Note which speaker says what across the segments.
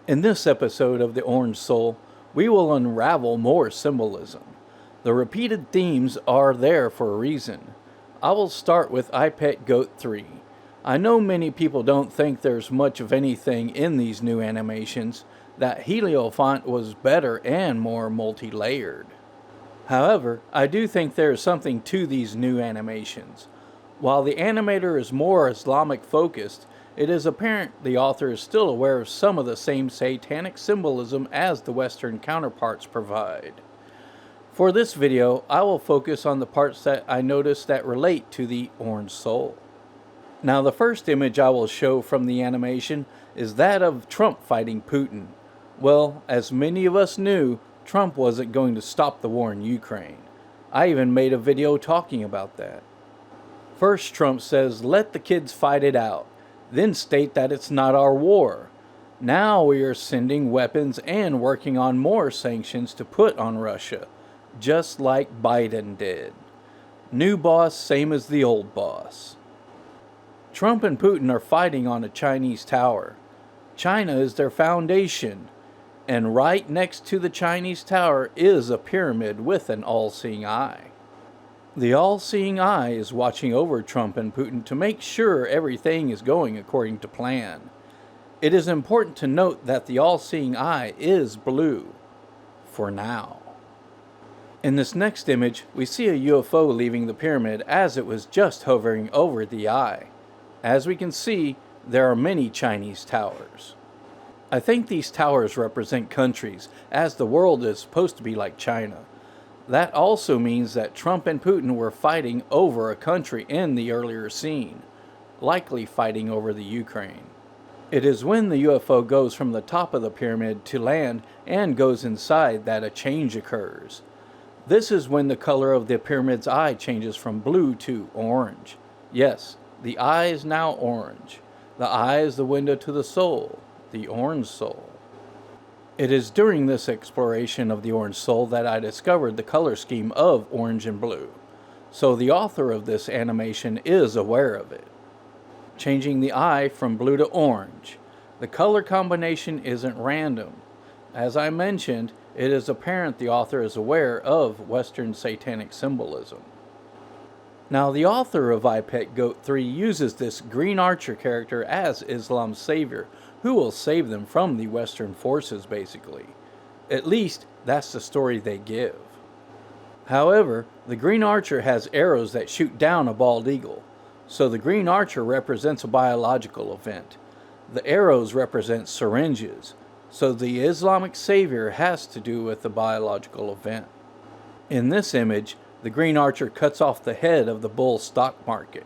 Speaker 1: In this episode of The Orange Soul, we will unravel more symbolism. The repeated themes are there for a reason. I will start with I Pet Goat 3. I know many people don't think there's much of anything in these new animations, that Heliofont was better and more multi-layered. However, I do think there is something to these new animations. While the animator is more Islamic focused, it is apparent the author is still aware of some of the same satanic symbolism as the Western counterparts provide. For this video, I will focus on the parts that I noticed that relate to the Orange Soul. Now, the first image I will show from the animation is that of Trump fighting Putin. Well, as many of us knew, Trump wasn't going to stop the war in Ukraine. I even made a video talking about that. First, Trump says, "Let the kids fight it out," then state that it's not our war. Now we are sending weapons and working on more sanctions to put on Russia, just like Biden did. New boss, same as the old boss. Trump and Putin are fighting on a Chinese tower. China is their foundation, and right next to the Chinese tower is a pyramid with an all-seeing eye. The all-seeing eye is watching over Trump and Putin to make sure everything is going according to plan. It is important to note that the all-seeing eye is blue, for now. In this next image, we see a UFO leaving the pyramid as it was just hovering over the eye. As we can see, there are many Chinese towers. I think these towers represent countries, as the world is supposed to be like China. That also means that Trump and Putin were fighting over a country in the earlier scene, likely fighting over the Ukraine. It is when the UFO goes from the top of the pyramid to land and goes inside that a change occurs. This is when the color of the pyramid's eye changes from blue to orange. Yes, the eye is now orange. The eye is the window to the soul, the Orange Soul. It is during this exploration of the Orange Soul that I discovered the color scheme of orange and blue. So the author of this animation is aware of it. Changing the eye from blue to orange. The color combination isn't random. As I mentioned, it is apparent the author is aware of Western satanic symbolism. Now, the author of I Pet Goat 3 uses this Green Archer character as Islam's savior, who will save them from the Western forces, basically. At least, that's the story they give. However, the Green Archer has arrows that shoot down a bald eagle, so the Green Archer represents a biological event. The arrows represent syringes, so the Islamic savior has to do with the biological event. In this image, the Green Archer cuts off the head of the bull stock market.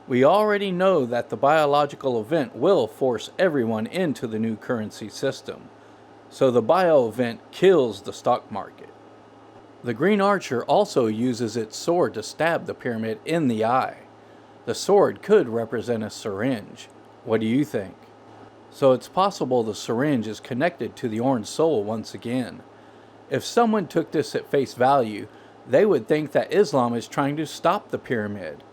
Speaker 1: We already know that the biological event will force everyone into the new currency system, so the bio event kills the stock market. The Green Archer also uses its sword to stab the pyramid in the eye. The sword could represent a syringe. What do you think? So it's possible the syringe is connected to the Orange Soul once again. If someone took this at face value, they would think that Islam is trying to stop the pyramid.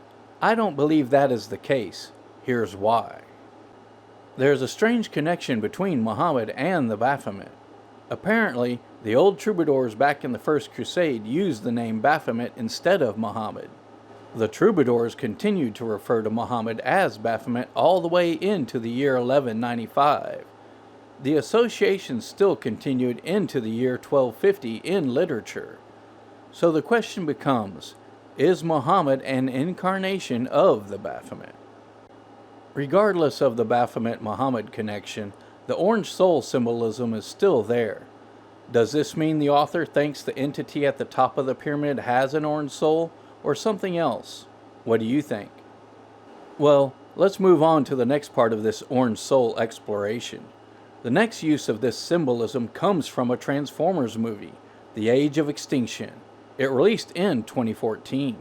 Speaker 1: I don't believe that is the case. Here's why. There's a strange connection between Muhammad and the Baphomet. Apparently, the old troubadours back in the First Crusade used the name Baphomet instead of Muhammad. The troubadours continued to refer to Muhammad as Baphomet all the way into the year 1195. The association still continued into the year 1250 in literature. So the question becomes, is Muhammad an incarnation of the Baphomet? Regardless of the Baphomet-Muhammad connection, the Orange Soul symbolism is still there. Does this mean the author thinks the entity at the top of the pyramid has an orange soul, or something else? What do you think? Well, let's move on to the next part of this Orange Soul exploration. The next use of this symbolism comes from a Transformers movie, The Age of Extinction. It released in 2014.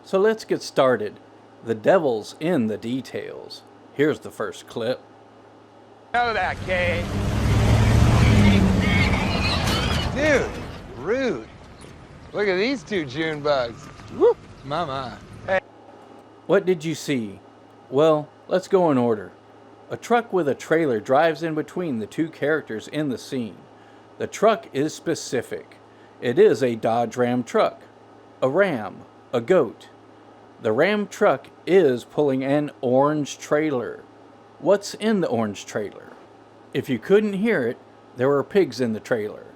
Speaker 1: So let's get started. The devil's in the details. Here's the first clip.
Speaker 2: Know that, Kay. Dude, rude. Look at these two June bugs. Whoop, mama. Hey.
Speaker 1: What did you see? Well, let's go in order. A truck with a trailer drives in between the two characters in the scene. The truck is specific. It is a Dodge Ram truck, a ram, a goat. The Ram truck is pulling an orange trailer. What's in the orange trailer? If you couldn't hear it, there were pigs in the trailer.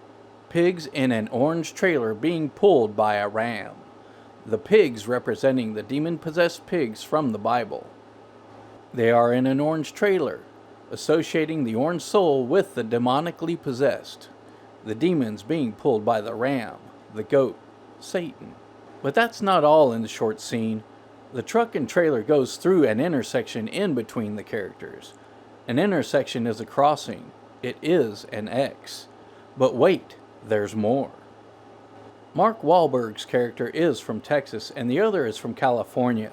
Speaker 1: Pigs in an orange trailer being pulled by a ram. The pigs representing the demon-possessed pigs from the Bible. They are in an orange trailer, associating the orange soul with the demonically possessed. The demons being pulled by the ram, the goat, Satan. But that's not all in the short scene. The truck and trailer goes through an intersection in between the characters. An intersection is a crossing. It is an X. But wait, there's more. Mark Wahlberg's character is from Texas and the other is from California.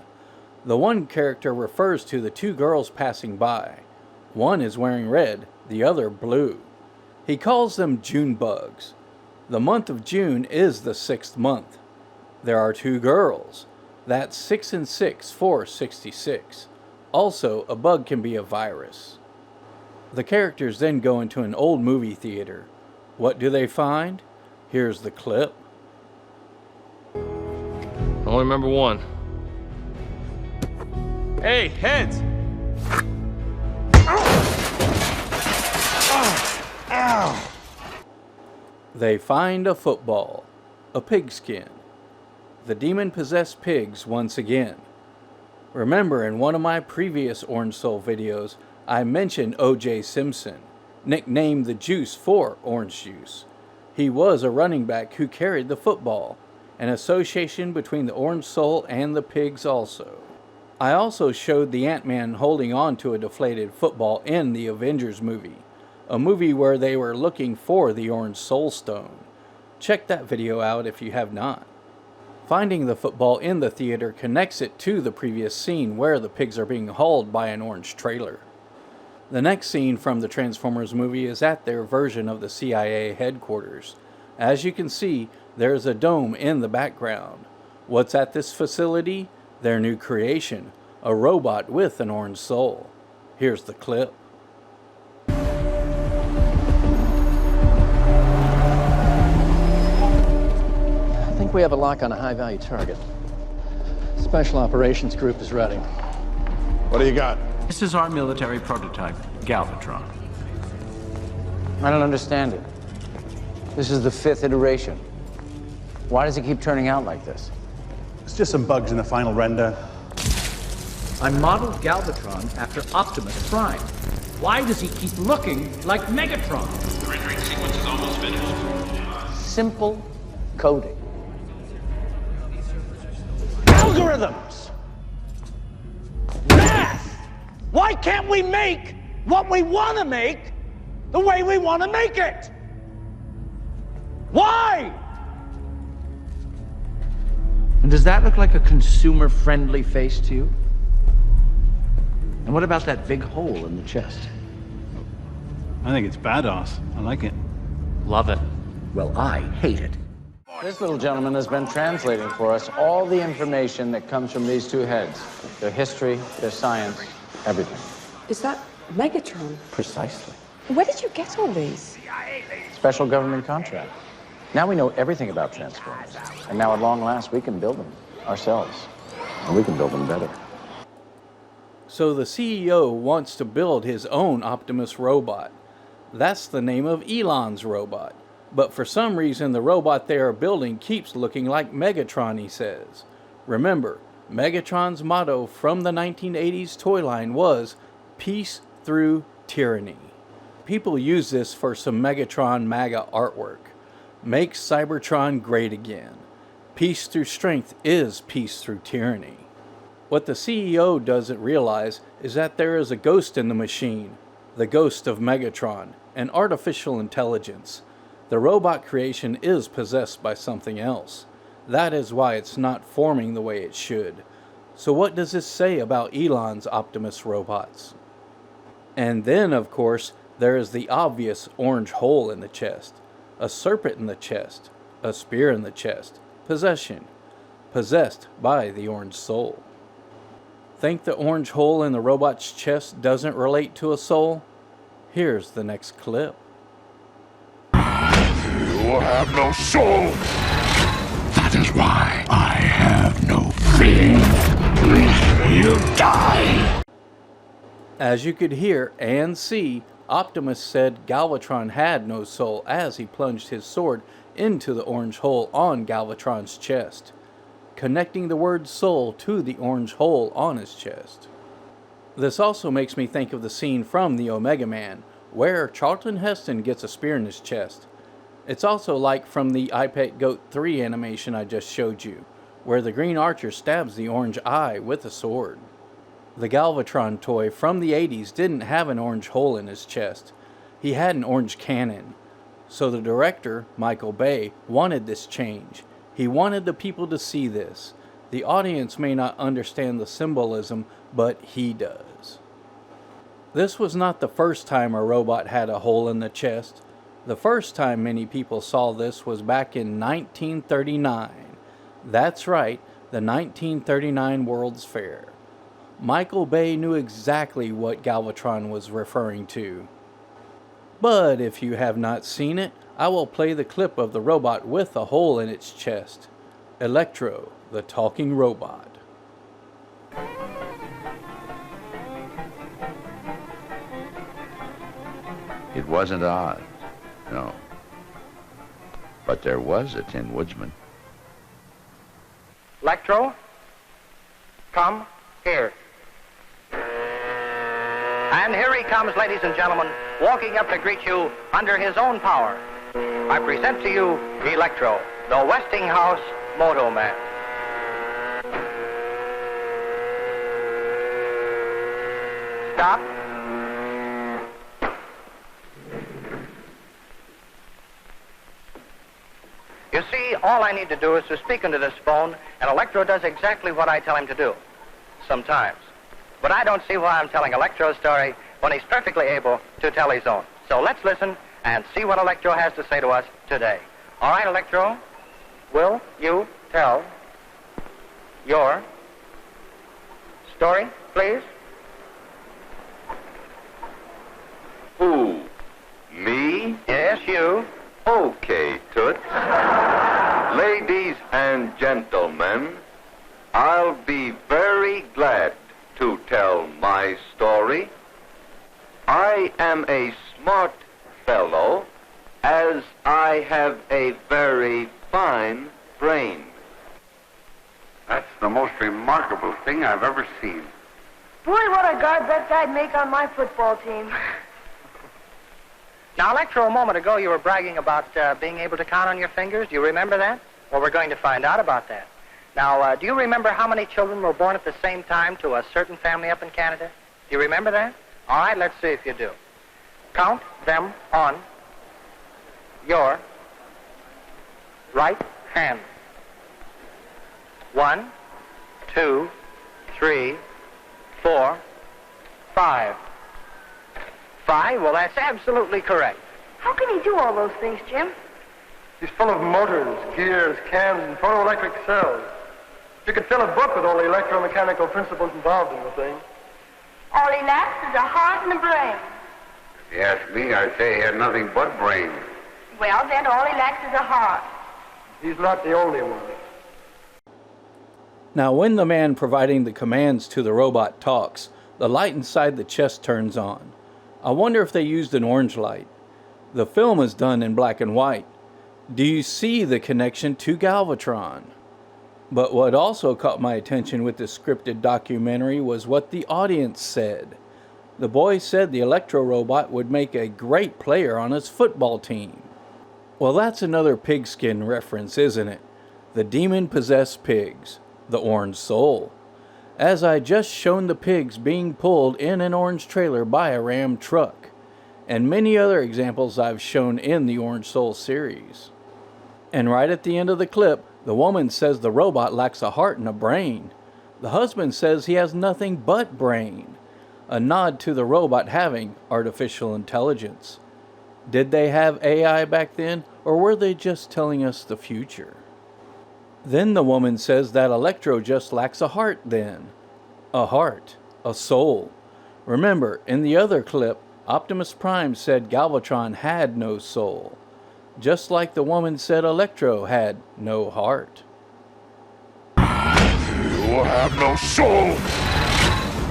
Speaker 1: The one character refers to the two girls passing by. One is wearing red, the other blue. He calls them June bugs. The month of June is the 6th month. There are two girls. That's 6 and 6 for 66. Also, a bug can be a virus. The characters then go into an old movie theater. What do they find? Here's the clip.
Speaker 3: I only remember one. Hey, heads!
Speaker 2: Ow!
Speaker 1: They find a football, a pigskin. The demon-possessed pigs once again. Remember, in one of my previous Orange Soul videos, I mentioned O.J. Simpson, nicknamed the Juice for orange juice. He was a running back who carried the football, an association between the orange soul and the pigs also. I also showed the Ant-Man holding on to a deflated football in the Avengers movie, a movie where they were looking for the Orange Soul Stone. Check that video out if you have not. Finding the football in the theater connects it to the previous scene where the pigs are being hauled by an orange trailer. The next scene from the Transformers movie is at their version of the CIA headquarters. As you can see, there's a dome in the background. What's at this facility? Their new creation, a robot with an orange soul. Here's the clip.
Speaker 4: I think we have a lock on a high-value target. Special Operations Group is ready.
Speaker 5: What do you got?
Speaker 6: This is our military prototype, Galvatron.
Speaker 7: I don't understand it. This is the 5th iteration. Why does it keep turning out like this?
Speaker 5: It's just some bugs in the final render.
Speaker 6: I modeled Galvatron after Optimus Prime. Why does he keep looking like Megatron?
Speaker 8: The rendering sequence is almost finished.
Speaker 7: Simple coding. Algorithms! Math! Why can't we make what we want to make the way we want to make it? Why?
Speaker 6: And does that look like a consumer-friendly face to you? And what about that big hole in the chest?
Speaker 5: I think it's badass. I like it.
Speaker 6: Love it. Well, I hate it.
Speaker 7: This little gentleman has been translating for us all the information that comes from these two heads. Their history, their science, everything.
Speaker 9: Is that Megatron?
Speaker 7: Precisely.
Speaker 9: Where did you get all these?
Speaker 7: Special government contract. Now we know everything about Transformers. And now at long last, we can build them ourselves. And we can build them better.
Speaker 1: So the CEO wants to build his own Optimus robot. That's the name of Elon's robot. But for some reason, the robot they are building keeps looking like Megatron, he says. Remember, Megatron's motto from the 1980s toy line was, "Peace through tyranny." People use this for some Megatron MAGA artwork. Make Cybertron great again. Peace through strength is peace through tyranny. What the CEO doesn't realize is that there is a ghost in the machine, the ghost of Megatron, an artificial intelligence. The robot creation is possessed by something else. That is why it's not forming the way it should. So what does this say about Elon's Optimus robots? And then, of course, there is the obvious orange hole in the chest, a serpent in the chest, a spear in the chest, possession, possessed by the orange soul. Think the orange hole in the robot's chest doesn't relate to a soul? Here's the next clip.
Speaker 10: You have no soul. That is why I have no fear. You die.
Speaker 1: As you could hear and see, Optimus said Galvatron had no soul as he plunged his sword into the orange hole on Galvatron's chest, connecting the word soul to the orange hole on his chest. This also makes me think of the scene from the Omega Man, where Charlton Heston gets a spear in his chest. It's also like from the I Pet Goat 3 animation I just showed you, where the Green Archer stabs the orange eye with a sword. The Galvatron toy from the 80s didn't have an orange hole in his chest. He had an orange cannon. So the director, Michael Bay, wanted this change. He wanted the people to see this. The audience may not understand the symbolism, but he does. This was not the first time a robot had a hole in the chest. The first time many people saw this was back in 1939. That's right, the 1939 World's Fair. Michael Bay knew exactly what Galvatron was referring to. But if you have not seen it, I will play the clip of the robot with a hole in its chest. Electro, the talking robot.
Speaker 11: It wasn't Oz, no. But there was a Tin Woodsman.
Speaker 12: Electro, come here. And here he comes, ladies and gentlemen, walking up to greet you under his own power. I present to you Electro, the Westinghouse Moto Man. Stop. You see, all I need to do is to speak into this phone, and Electro does exactly what I tell him to do. Sometimes. But I don't see why I'm telling Electro's story when he's perfectly able to tell his own. So let's listen and see what Electro has to say to us today. All right, Electro, will you tell your story, please?
Speaker 13: Who? Me?
Speaker 12: Yes, you.
Speaker 13: Okay, Toots. Ladies and gentlemen, I'll be very glad to tell my story. I am a smart fellow, as I have a very fine brain.
Speaker 14: That's the most remarkable thing I've ever seen.
Speaker 15: Boy, what a guard that guy'd make on my football team.
Speaker 12: Now, Electro, a moment ago you were bragging about being able to count on your fingers. Do you remember that? Well, we're going to find out about that. Now, do you remember how many children were born at the same time to a certain family up in Canada? Do you remember that? All right, let's see if you do. Count them on your right hand. 1, 2, 3, 4, 5. 5? Well, that's absolutely correct.
Speaker 15: How can he do all those things, Jim?
Speaker 16: He's full of motors, gears, cams, and photoelectric cells. You could fill a book with all the electromechanical principles involved in the thing.
Speaker 15: All he lacks is a heart and a brain.
Speaker 14: If you ask me, I'd say he had nothing but brains.
Speaker 15: Well, then all he lacks is a heart.
Speaker 16: He's not the only one.
Speaker 1: Now, when the man providing the commands to the robot talks, the light inside the chest turns on. I wonder if they used an orange light. The film is done in black and white. Do you see the connection to Galvatron? But what also caught my attention with this scripted documentary was what the audience said. The boy said the Electro robot would make a great player on his football team. Well, that's another pigskin reference, isn't it? The demon-possessed pigs, the orange soul. As I just shown the pigs being pulled in an orange trailer by a Ram truck, and many other examples I've shown in the Orange Soul series. And right at the end of the clip, the woman says the robot lacks a heart and a brain. The husband says he has nothing but brain, a nod to the robot having artificial intelligence. Did they have AI back then, or were they just telling us the future? Then the woman says that Electro just lacks a heart then. A heart, a soul. Remember, in the other clip, Optimus Prime said Galvatron had no soul, just like the woman said Electro had no heart.
Speaker 10: You have no soul.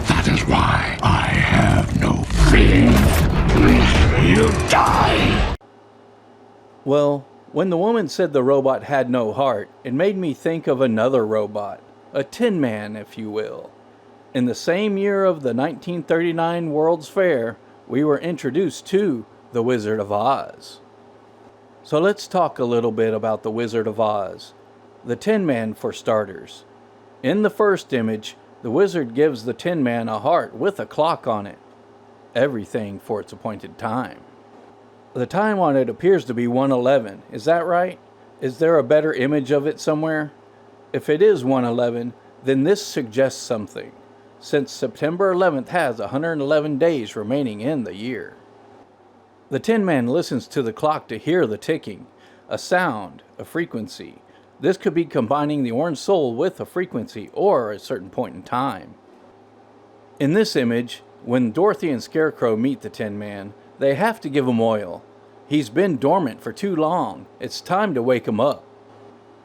Speaker 10: That is why I have no feeling. You die.
Speaker 1: Well, when the woman said the robot had no heart, it made me think of another robot, a Tin Man, if you will. In the same year of the 1939 World's Fair, we were introduced to The Wizard of Oz. So let's talk a little bit about The Wizard of Oz. The Tin Man, for starters. In the first image, the wizard gives the Tin Man a heart with a clock on it. Everything for its appointed time. The time on it appears to be 1:11. Is that right? Is there a better image of it somewhere? If it is 1:11, then this suggests something, since September 11th has 111 days remaining in the year. The Tin Man listens to the clock to hear the ticking, a sound, a frequency. This could be combining the orange soul with a frequency or a certain point in time. In this image, when Dorothy and Scarecrow meet the Tin Man, they have to give him oil. He's been dormant for too long. It's time to wake him up.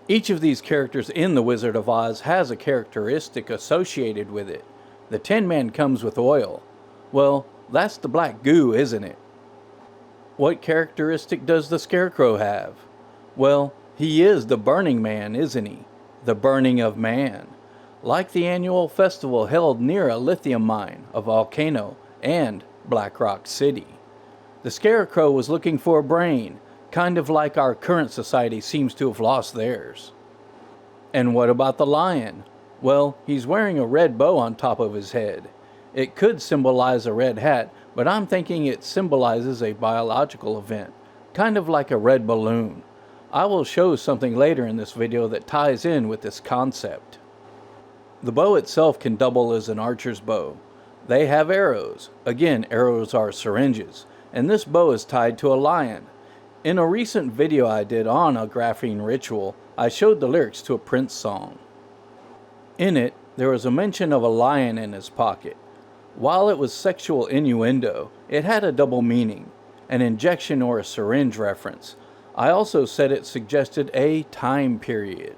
Speaker 1: Each of these characters in The Wizard of Oz has a characteristic associated with it. The Tin Man comes with oil. Well, that's the black goo, isn't it? What characteristic does the Scarecrow have? Well, he is the Burning Man, isn't he? The burning of man. Like the annual festival held near a lithium mine, a volcano, and Black Rock City. The Scarecrow was looking for a brain, kind of like our current society seems to have lost theirs. And what about the lion? Well, he's wearing a red bow on top of his head. It could symbolize a red hat, but I'm thinking it symbolizes a biological event, kind of like a red balloon. I will show something later in this video that ties in with this concept. The bow itself can double as an archer's bow. They have arrows. Again, arrows are syringes, and this bow is tied to a lion. In a recent video I did on a graphene ritual, I showed the lyrics to a Prince song. In it, there was a mention of a lion in his pocket. While it was sexual innuendo, it had a double meaning, an injection or a syringe reference. I also said it suggested a time period.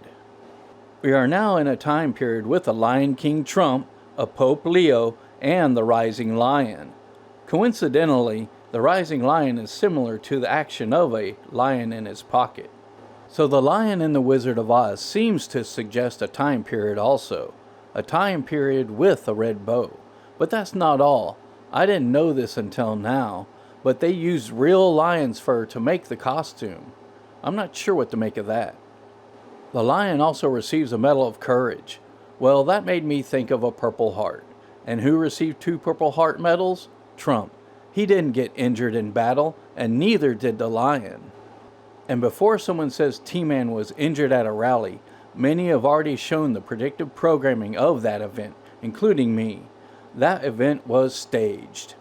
Speaker 1: We are now in a time period with a Lion King Trump, a Pope Leo, and the Rising Lion. Coincidentally, the Rising Lion is similar to the action of a lion in his pocket. So the lion in The Wizard of Oz seems to suggest a time period also. A time period with a red bow. But that's not all. I didn't know this until now, but they used real lion's fur to make the costume. I'm not sure what to make of that. The lion also receives a Medal of Courage. Well, that made me think of a Purple Heart. And who received 2 Purple Heart medals? Trump. He didn't get injured in battle, and neither did the lion. And before someone says T-Man was injured at a rally, many have already shown the predictive programming of that event, including me. That event was staged.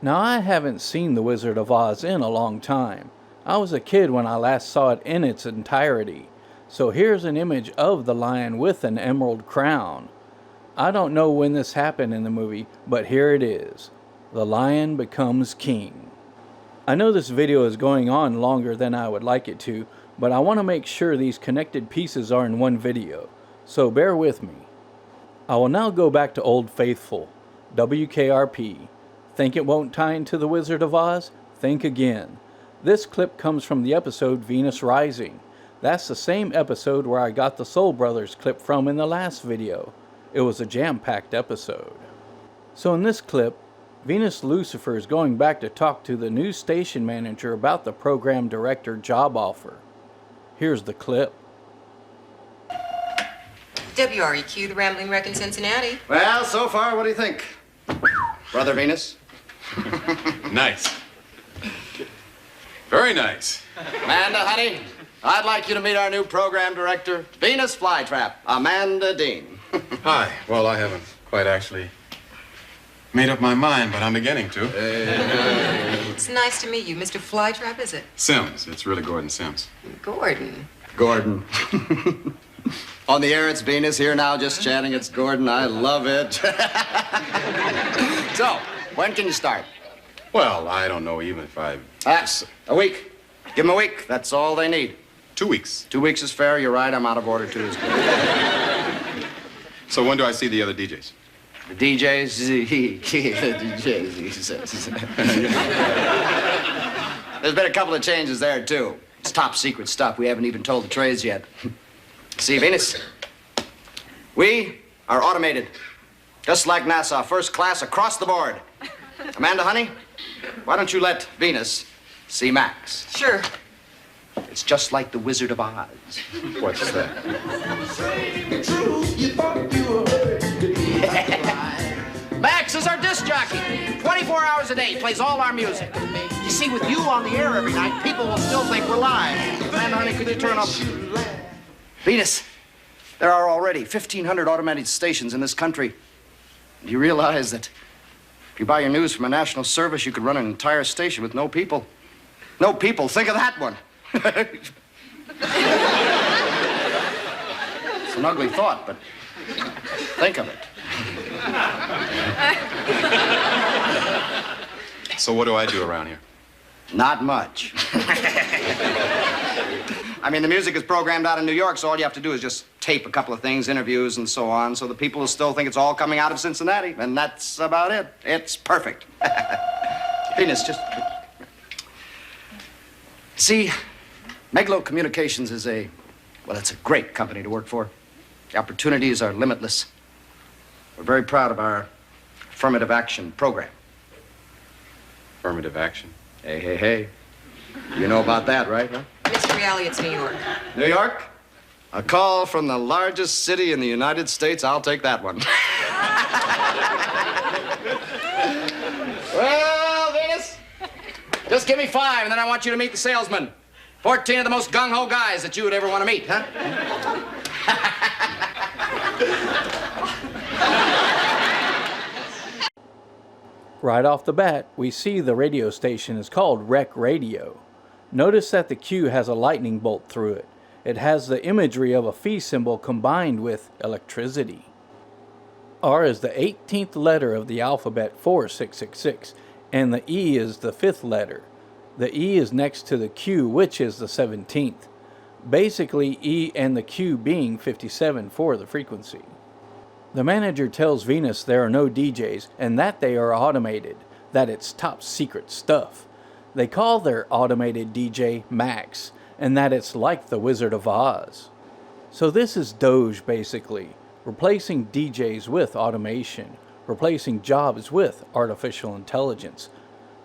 Speaker 1: Now, I haven't seen The Wizard of Oz in a long time. I was a kid when I last saw it in its entirety. So here's an image of the lion with an emerald crown. I don't know when this happened in the movie, but here it is. The lion becomes king. I know this video is going on longer than I would like it to, but I want to make sure these connected pieces are in one video, so bear with me. I will now go back to Old Faithful, WKRP. Think it won't tie into The Wizard of Oz? Think again. This clip comes from the episode Venus Rising. That's the same episode where I got the Soul Brothers clip from in the last video. It was a jam-packed episode. So in this clip, Venus Lucifer is going back to talk to the new station manager about the program director job offer. Here's the clip.
Speaker 17: WREQ, the Rambling Wreck in Cincinnati.
Speaker 18: Well, so far, what do you think? Brother Venus?
Speaker 19: Nice. Very nice.
Speaker 18: Amanda, honey, I'd like you to meet our new program director, Venus Flytrap, Amanda Dean.
Speaker 19: Hi. Well, I haven't quite actually made up my mind, but I'm beginning to.
Speaker 17: It's nice to meet you. Mr. Flytrap, is it?
Speaker 19: Sims. It's really Gordon Sims.
Speaker 17: Gordon.
Speaker 18: Gordon. On the air, it's Venus. Here now, just chatting. It's Gordon. I love it. So, when can you start?
Speaker 19: Well, I don't know even if I...
Speaker 18: A week. Give them a week. That's all they need.
Speaker 19: 2 weeks.
Speaker 18: 2 weeks is fair. You're right. I'm out of order, too. Is good.
Speaker 19: So when do I see the other DJs?
Speaker 18: The DJs? The DJs, he says. There's been a couple of changes there, too. It's top secret stuff. We haven't even told the trades yet. See, Venus, we are automated. Just like NASA, first class across the board. Amanda, honey, why don't you let Venus see Max?
Speaker 17: Sure.
Speaker 18: It's just like the Wizard of Oz.
Speaker 19: What's that?
Speaker 18: Max is our disc jockey. 24 hours a day, plays all our music. You see, with you on the air every night, people will still think we're live. Amanda, honey, could you turn up? Venus, there are already 1,500 automated stations in this country. Do you realize that if you buy your news from a national service, you could run an entire station with no people? No people. Think of that one. It's an ugly thought, but think of it.
Speaker 19: So what do I do around here?
Speaker 18: Not much. I mean, the music is programmed out in New York, so all you have to do is just tape a couple of things, interviews and so on, so the people will still think it's all coming out of Cincinnati, and that's about it. It's perfect. Venus, just... See, Meglo Communications is it's a great company to work for. The opportunities are limitless. We're very proud of our affirmative action program.
Speaker 19: Affirmative action?
Speaker 18: Hey, hey, hey. You know about that, right? Huh?
Speaker 17: Mr. Reale, it's New York.
Speaker 18: New York? A call from the largest city in the United States. I'll take that one. Well, Venus, just give me 5, and then I want you to meet the salesman. 14 of the most gung-ho guys that you would ever want to meet, huh?
Speaker 1: Right off the bat, we see the radio station is called Rec Radio. Notice that the Q has a lightning bolt through it. It has the imagery of a phi symbol combined with electricity. R is the 18th letter of the alphabet for 666, and the E is the 5th letter. The E is next to the Q, which is the 17th. Basically, E and the Q being 57 for the frequency. The manager tells Venus there are no DJs and that they are automated, that it's top secret stuff. They call their automated DJ Max, and that it's like the Wizard of Oz. So this is Doge basically, replacing DJs with automation, replacing jobs with artificial intelligence,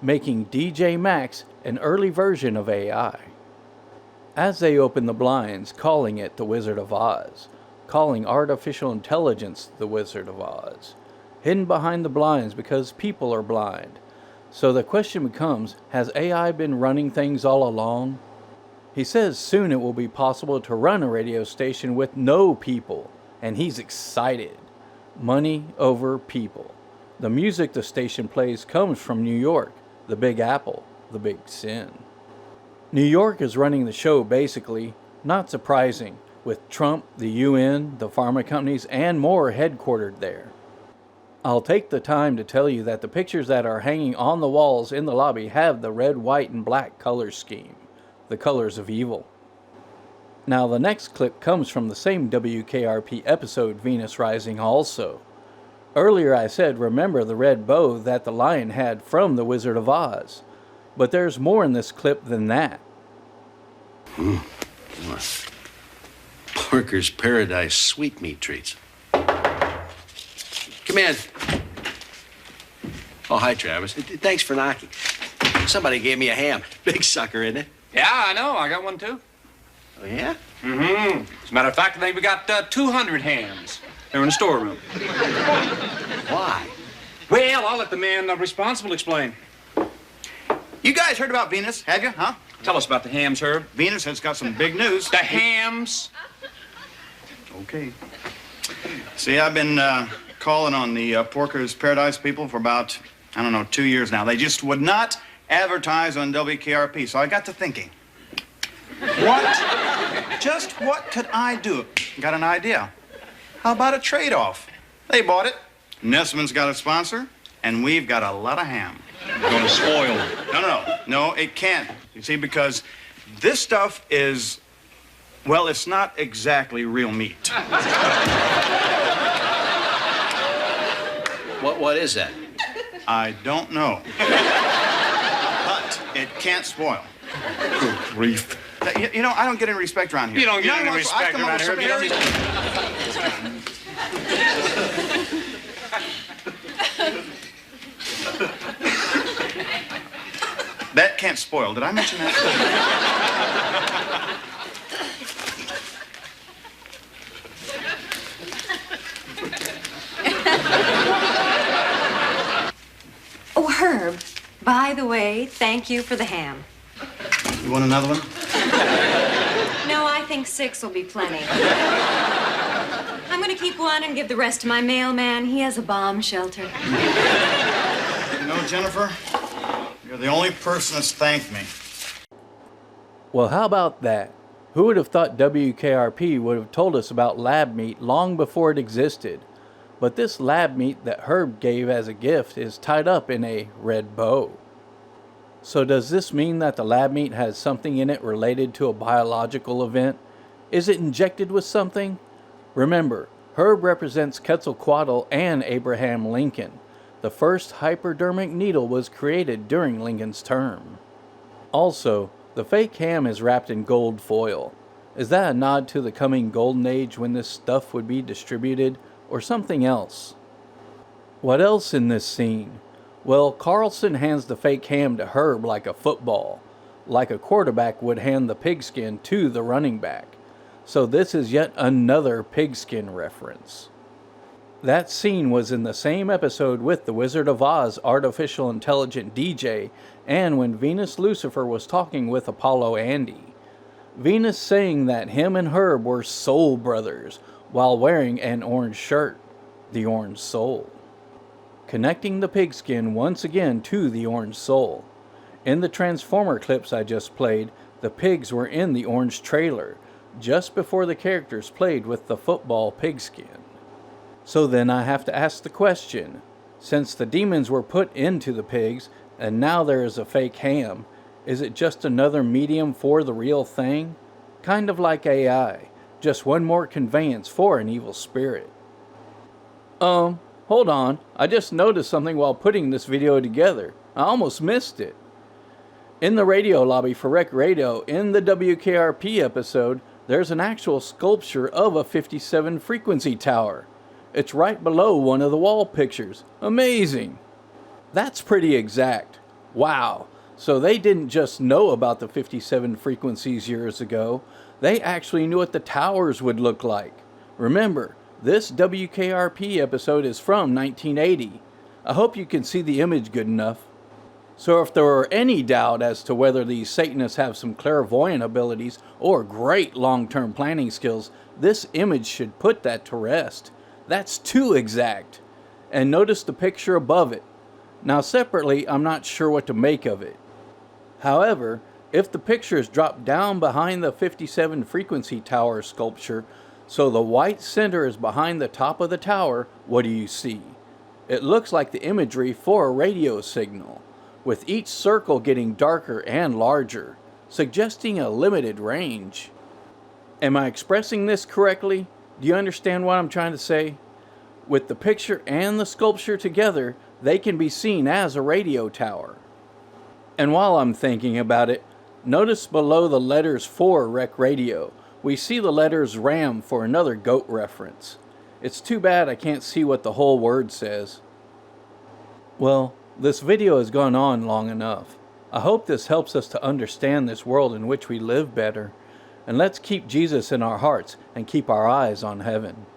Speaker 1: making DJ Max an early version of AI. As they open the blinds, calling it the Wizard of Oz, calling artificial intelligence the Wizard of Oz, hidden behind the blinds because people are blind. So the question becomes, has AI been running things all along? He says soon it will be possible to run a radio station with no people, and he's excited. Money over people. The music the station plays comes from New York, the Big Apple, the Big Sin. New York is running the show basically, not surprising, with Trump, the UN, the pharma companies, and more headquartered there. I'll take the time to tell you that the pictures that are hanging on the walls in the lobby have the red, white, and black color scheme, the colors of evil. Now the next clip comes from the same WKRP episode, Venus Rising also. Earlier I said remember the red bow that the lion had from the Wizard of Oz. But there's more in this clip than that.
Speaker 20: Porker's Paradise sweetmeat treats. Come in. Oh, hi, Travis. Thanks for knocking. Somebody gave me a ham. Big sucker, isn't it?
Speaker 3: Yeah, I know. I got one, too.
Speaker 20: Oh, yeah?
Speaker 3: Mm-hmm. As a matter of fact, I think we got 200 hams. They're in the storeroom.
Speaker 20: Why?
Speaker 3: Well, I'll let the man responsible explain.
Speaker 21: You guys heard about Venus, have you, huh?
Speaker 3: Tell us about the hams, Herb.
Speaker 21: Venus has got some big news.
Speaker 3: The hams?
Speaker 21: Okay. See, I've been calling on the Porker's Paradise people for about, 2 years now. They just would not advertise on WKRP, so I got to thinking. just what could I do? Got an idea. How about a trade-off? They bought it. Nessman's got a sponsor, and we've got a lot of ham.
Speaker 8: Gonna spoil.
Speaker 21: No, it can't. You see, because this stuff is, well, it's not exactly real meat.
Speaker 20: What is that?
Speaker 21: I don't know. But it can't spoil.
Speaker 8: Good grief.
Speaker 21: You know, I don't get any respect around here.
Speaker 8: You don't get any
Speaker 21: I
Speaker 8: respect
Speaker 21: come up
Speaker 8: around
Speaker 21: with
Speaker 8: here.
Speaker 21: some
Speaker 8: You don't
Speaker 21: That can't spoil. Did I mention that?
Speaker 2: Oh, Herb, by the way, thank you for the ham.
Speaker 21: You want another one?
Speaker 2: No, I think 6 will be plenty. I'm gonna keep one and give the rest to my mailman. He has a bomb shelter.
Speaker 21: You know, Jennifer, you're the only person that's thanked me.
Speaker 1: Well, how about that? Who would have thought WKRP would have told us about lab meat long before it existed? But this lab meat that Herb gave as a gift is tied up in a red bow. So does this mean that the lab meat has something in it related to a biological event? Is it injected with something? Remember, Herb represents Quetzalcoatl and Abraham Lincoln. The first hypodermic needle was created during Lincoln's term. Also, the fake ham is wrapped in gold foil. Is that a nod to the coming golden age when this stuff would be distributed, or something else? What else in this scene? Well, Carlson hands the fake ham to Herb like a football, like a quarterback would hand the pigskin to the running back. So this is yet another pigskin reference. That scene was in the same episode with the Wizard of Oz artificial intelligent DJ and when Venus Lucifer was talking with Apollo Andy. Venus saying that him and Herb were soul brothers while wearing an orange shirt, the orange soul. Connecting the pigskin once again to the orange soul. In the Transformer clips I just played, the pigs were in the orange trailer, just before the characters played with the football pigskin. So then I have to ask the question, since the demons were put into the pigs, and now there is a fake ham, is it just another medium for the real thing? Kind of like AI, just one more conveyance for an evil spirit. Hold on, I just noticed something while putting this video together. I almost missed it. In the radio lobby for Rec Radio, in the WKRP episode, there's an actual sculpture of a 57 frequency tower. It's right below one of the wall pictures. Amazing! That's pretty exact. Wow. So they didn't just know about the 57 frequencies years ago. They actually knew what the towers would look like. Remember, this WKRP episode is from 1980. I hope you can see the image good enough. So if there were any doubt as to whether these Satanists have some clairvoyant abilities or great long-term planning skills, this image should put that to rest. That's too exact. And notice the picture above it. Now separately, I'm not sure what to make of it. However, if the picture is dropped down behind the 57 frequency tower sculpture, so the white center is behind the top of the tower, what do you see? It looks like the imagery for a radio signal, with each circle getting darker and larger, suggesting a limited range. Am I expressing this correctly? Do you understand what I'm trying to say? With the picture and the sculpture together, they can be seen as a radio tower. And while I'm thinking about it, notice below the letters for Rec Radio, we see the letters RAM for another goat reference. It's too bad I can't see what the whole word says. Well, this video has gone on long enough. I hope this helps us to understand this world in which we live better. And let's keep Jesus in our hearts and keep our eyes on heaven.